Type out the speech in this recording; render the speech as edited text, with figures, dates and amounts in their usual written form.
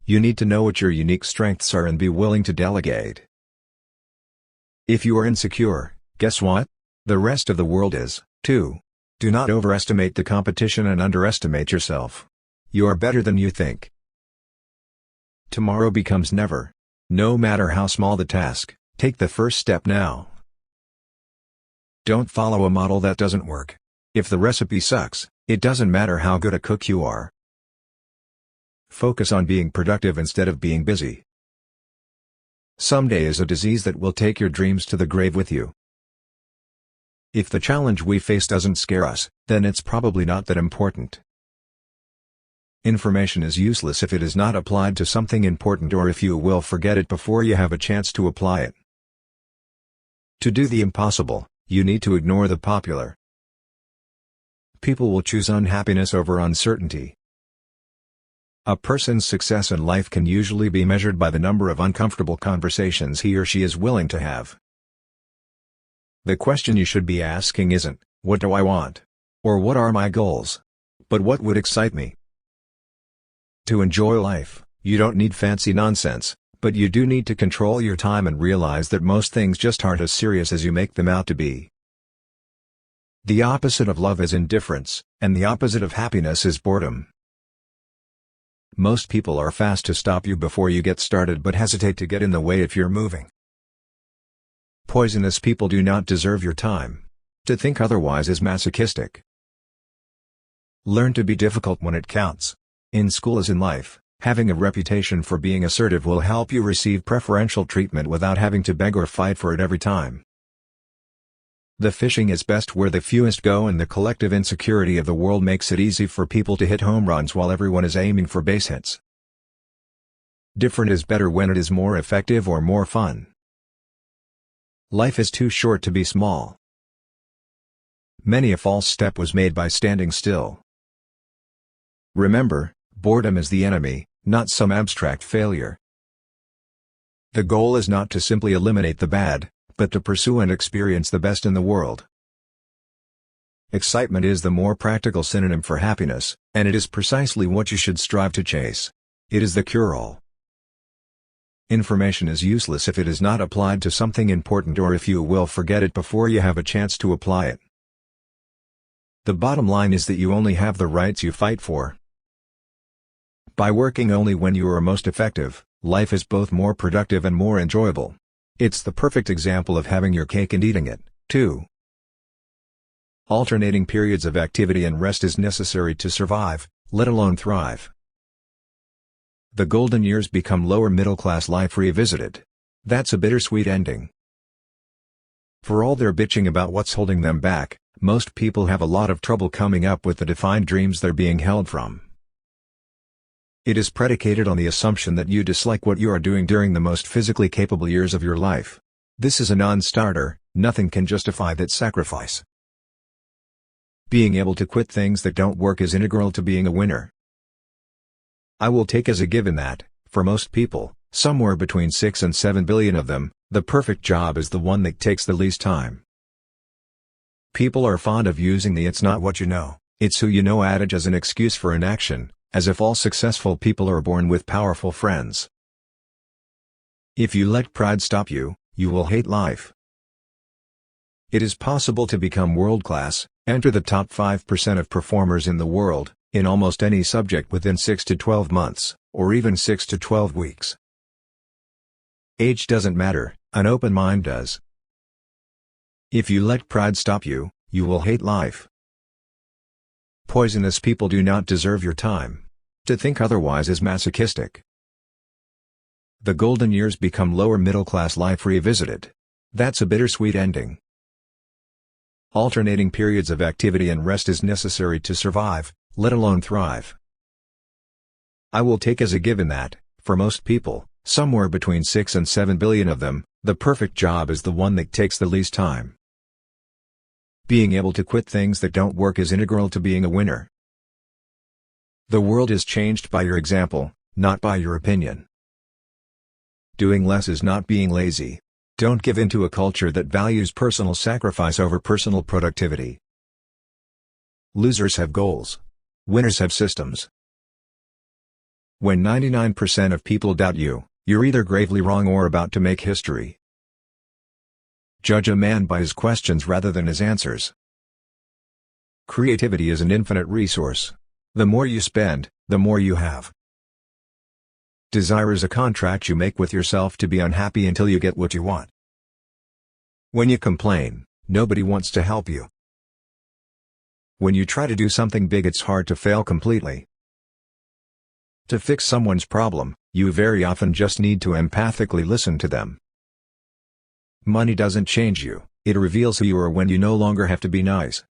You need to know what your unique strengths are and be willing to delegate. If you are insecure, guess what? The rest of the world is, too. Do not overestimate the competition and underestimate yourself. You are better than you think. Tomorrow becomes never. No matter how small the task, take the first step now. Don't follow a model that doesn't work. If the recipe sucks, it doesn't matter how good a cook you are. Focus on being productive instead of being busy. Someday is a disease that will take your dreams to the grave with you. If the challenge we face doesn't scare us, then it's probably not that important. Information is useless if it is not applied to something important or if you will forget it before you have a chance to apply it. To do the impossible, you need to ignore the popular. People will choose unhappiness over uncertainty. A person's success in life can usually be measured by the number of uncomfortable conversations he or she is willing to have. The question you should be asking isn't, "What do I want?" or "What are my goals?" but "What would excite me?" To enjoy life, you don't need fancy nonsense, but you do need to control your time and realize that most things just aren't as serious as you make them out to be. The opposite of love is indifference, and the opposite of happiness is boredom. Most people are fast to stop you before you get started but hesitate to get in the way if you're moving. Poisonous people do not deserve your time. To think otherwise is masochistic. Learn to be difficult when it counts. In school as in life, having a reputation for being assertive will help you receive preferential treatment without having to beg or fight for it every time. The fishing is best where the fewest go, and the collective insecurity of the world makes it easy for people to hit home runs while everyone is aiming for base hits. Different is better when it is more effective or more fun. Life is too short to be small. Many a false step was made by standing still. Remember, boredom is the enemy, not some abstract failure. The goal is not to simply eliminate the bad, but to pursue and experience the best in the world. Excitement is the more practical synonym for happiness, and it is precisely what you should strive to chase. It is the cure-all. Information is useless if it is not applied to something important or if you will forget it before you have a chance to apply it. The bottom line is that you only have the rights you fight for. By working only when you are most effective, life is both more productive and more enjoyable. It's the perfect example of having your cake and eating it, too. Alternating periods of activity and rest is necessary to survive, let alone thrive. The golden years become lower middle-class life revisited. That's a bittersweet ending. For all their bitching about what's holding them back, most people have a lot of trouble coming up with the defined dreams they're being held from. It is predicated on the assumption that you dislike what you are doing during the most physically capable years of your life. This is a non-starter. Nothing can justify that sacrifice. Being able to quit things that don't work is integral to being a winner. I will take as a given that, for most people, somewhere between 6 and 7 billion of them, the perfect job is the one that takes the least time. People are fond of using the "it's not what you know, it's who you know" adage as an excuse for inaction, as if all successful people are born with powerful friends. If you let pride stop you, you will hate life. It is possible to become world-class, enter the top 5% of performers in the world, in almost any subject within 6 to 12 months, or even 6 to 12 weeks. Age doesn't matter, an open mind does. If you let pride stop you, you will hate life. Poisonous people do not deserve your time. To think otherwise is masochistic. The golden years become lower middle-class life revisited. That's a bittersweet ending. Alternating periods of activity and rest is necessary to survive, let alone thrive. I will take as a given that, for most people, somewhere between 6 and 7 billion of them, the perfect job is the one that takes the least time. Being able to quit things that don't work is integral to being a winner. The world is changed by your example, not by your opinion. Doing less is not being lazy. Don't give in to a culture that values personal sacrifice over personal productivity. Losers have goals. Winners have systems. When 99% of people doubt you, you're either gravely wrong or about to make history. Judge a man by his questions rather than his answers. Creativity is an infinite resource. The more you spend, the more you have. Desire is a contract you make with yourself to be unhappy until you get what you want. When you complain, nobody wants to help you. When you try to do something big, it's hard to fail completely. To fix someone's problem, you very often just need to empathically listen to them. Money doesn't change you, it reveals who you are when you no longer have to be nice.